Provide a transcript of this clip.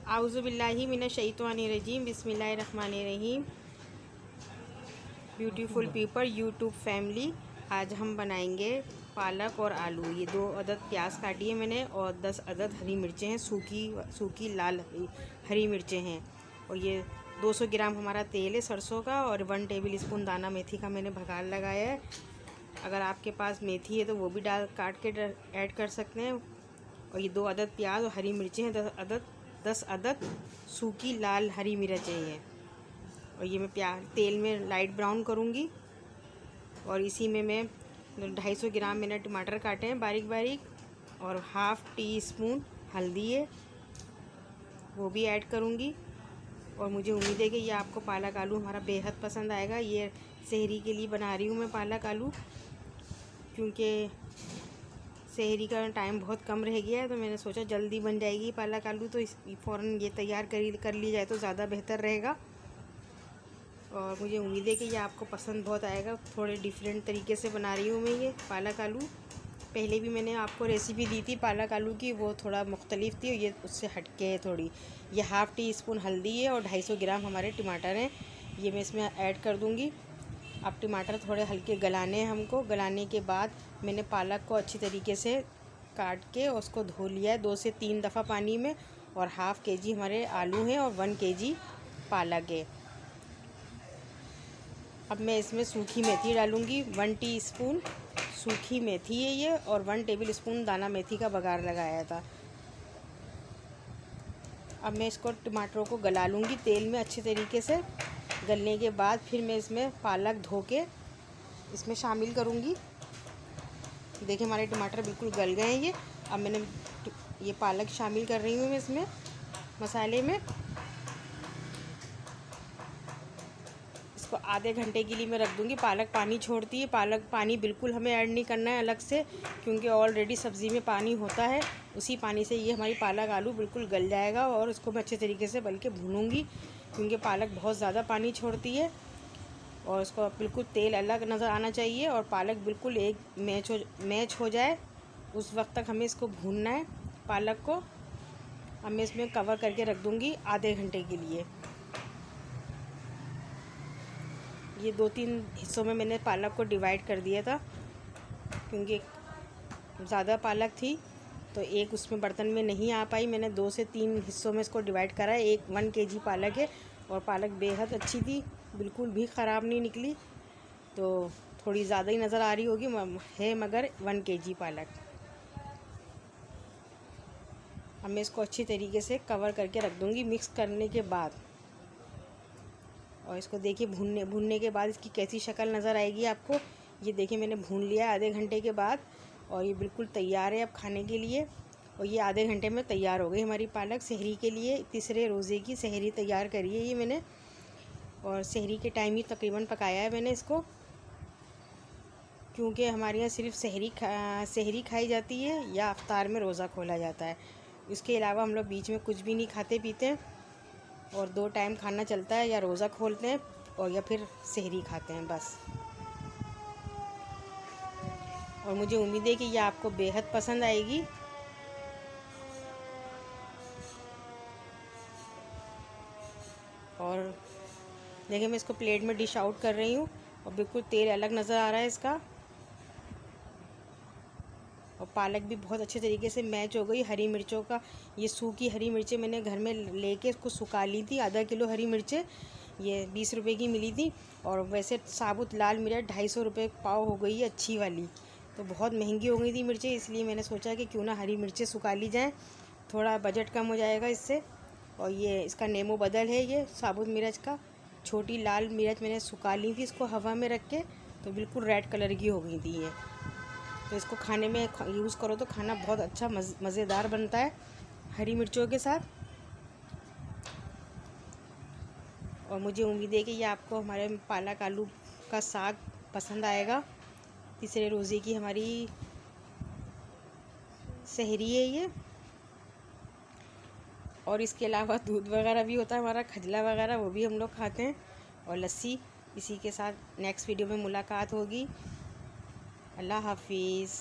आउज़ुबिल्लाहि मिनश्शैतानिर्रजीम बिस्मिल्लाहिर्रहमानिर्रहीम। Beautiful people YouTube family, आज हम बनाएंगे पालक और आलू। ये 2 अदद प्याज काटी है मैंने और 10 अदद हरी मिर्चें हैं, सूखी लाल हरी मिर्चें हैं। और ये 200 ग्राम हमारा तेल है सरसों का और 1 टेबल स्पून दाना मेथी का मैंने भगार लगाया है। अगर आपके पास मेथी है तो वो भी काट के ऐड कर सकते हैं। और ये 2 अदद प्याज और हरी मिर्चें हैं, 10 अदद सूखी लाल हरी मिर्चें हैं। और ये मैं तेल में लाइट ब्राउन करूँगी। और इसी में मैं 250 ग्राम मैंने टमाटर काटे हैं बारीक बारीक और हाफ़ टी स्पून हल्दी है, वो भी ऐड करूँगी। और मुझे उम्मीद है कि ये आपको पालक आलू हमारा बेहद पसंद आएगा। ये सहरी के लिए बना रही हूँ मैं पालक आलू, क्योंकि सहरी का टाइम बहुत कम रह गया है, तो मैंने सोचा जल्दी बन जाएगी पालक आलू, तो फ़ौरन ये तैयार कर ली जाए तो ज़्यादा बेहतर रहेगा। और मुझे उम्मीद है कि ये आपको पसंद बहुत आएगा। थोड़े डिफरेंट तरीके से बना रही हूँ मैं ये पालक आलू। पहले भी मैंने आपको रेसिपी दी थी पालक आलू की, वो थोड़ा मुख्तलिफ थी और ये उससे हटके है थोड़ी। ये हाफ़ टी स्पून हल्दी है और 250 ग्राम हमारे टमाटर हैं, ये मैं इसमें ऐड कर दूँगी। अब टमाटर थोड़े हल्के गलाने हैं हमको। गलाने के बाद मैंने पालक को अच्छी तरीके से काट के उसको धो लिया है 2 से 3 दफ़ा पानी में। और हाफ़ केजी हमारे आलू हैं और 1 केजी पालक है। अब मैं इसमें सूखी मेथी डालूँगी, 1 टीस्पून सूखी मेथी है ये, और 1 टेबल स्पून दाना मेथी का बघार लगाया था। अब मैं इसको टमाटरों को गला लूँगी तेल में अच्छे तरीके से। गलने के बाद फिर मैं इसमें पालक धो के इसमें शामिल करूँगी। देखिए हमारे टमाटर बिल्कुल गल गए हैं ये। अब मैंने ये पालक शामिल कर रही हूँ मैं इसमें मसाले में। इसको आधे घंटे के लिए मैं रख दूँगी। पालक पानी छोड़ती है, पालक पानी बिल्कुल हमें ऐड नहीं करना है अलग से, क्योंकि ऑलरेडी सब्ज़ी में पानी होता है। उसी पानी से ये हमारी पालक आलू बिल्कुल गल जाएगा। और इसको मैं अच्छे तरीके से बल्कि भूनूँगी, क्योंकि पालक बहुत ज़्यादा पानी छोड़ती है। और इसको बिल्कुल तेल अलग नज़र आना चाहिए और पालक बिल्कुल एक मैच हो जाए, उस वक्त तक हमें इसको भूनना है पालक को। अब मैं इसमें कवर करके रख दूँगी आधे घंटे के लिए। ये 2-3 हिस्सों में मैंने पालक को डिवाइड कर दिया था, क्योंकि ज़्यादा पालक थी तो एक उसमें बर्तन में नहीं आ पाई। मैंने 2 से 3 हिस्सों में इसको डिवाइड करा है। 1 केजी पालक है और पालक बेहद अच्छी थी, बिल्कुल भी ख़राब नहीं निकली। तो थोड़ी ज़्यादा ही नज़र आ रही होगी है, मगर 1 केजी पालक। अब मैं इसको अच्छी तरीके से कवर करके रख दूँगी मिक्स करने के बाद। और इसको देखिए भूनने के बाद इसकी कैसी शक्ल नज़र आएगी आपको। ये देखिए मैंने भून लिया आधे घंटे के बाद और ये बिल्कुल तैयार है अब खाने के लिए। और ये आधे घंटे में तैयार हो गई हमारी पालक सहरी के लिए। तीसरे रोज़े की सहरी तैयार करी है ये मैंने, और सहरी के टाइम ही तकरीबन पकाया है मैंने इसको, क्योंकि हमारे यहाँ सिर्फ सहरी खाई जाती है या अफ्तार में रोज़ा खोला जाता है। इसके अलावा हम लोग बीच में कुछ भी नहीं खाते पीते हैं, और 2 टाइम खाना चलता है, या रोज़ा खोलते हैं और या फिर सहरी खाते हैं बस। और मुझे उम्मीद है कि ये आपको बेहद पसंद आएगी। और देखिए मैं इसको प्लेट में डिश आउट कर रही हूँ और बिल्कुल तेल अलग नज़र आ रहा है इसका। और पालक भी बहुत अच्छे तरीके से मैच हो गई। हरी मिर्चों का, ये सूखी हरी मिर्चें मैंने घर में लेके इसको सुखा ली थी। आधा किलो हरी मिर्चें ये 20 रुपए की मिली थी। और वैसे साबुत लाल मिर्च 250 रुपये पाव हो गई है अच्छी वाली, तो बहुत महंगी हो गई थी मिर्चें। इसलिए मैंने सोचा कि क्यों ना हरी मिर्चें सुखा ली जाएँ, थोड़ा बजट कम हो जाएगा इससे। और ये इसका नेमो बदल है ये साबुत मिर्च का। छोटी लाल मिर्च मैंने सुखा ली थी इसको हवा में रख के, तो बिल्कुल रेड कलर की हो गई थी ये। तो इसको खाने में यूज़ करो तो खाना बहुत अच्छा मज़ेदार बनता है हरी मिर्चों के साथ। और मुझे उम्मीद है कि ये आपको हमारे पालक आलू का साग पसंद आएगा। तीसरे रोज़े की हमारी सहरी है ये। और इसके अलावा दूध वगैरह भी होता है हमारा, खजला वगैरह, वो भी हम लोग खाते हैं, और लस्सी। इसी के साथ नेक्स्ट वीडियो में मुलाकात होगी। अल्लाह हाफिज़।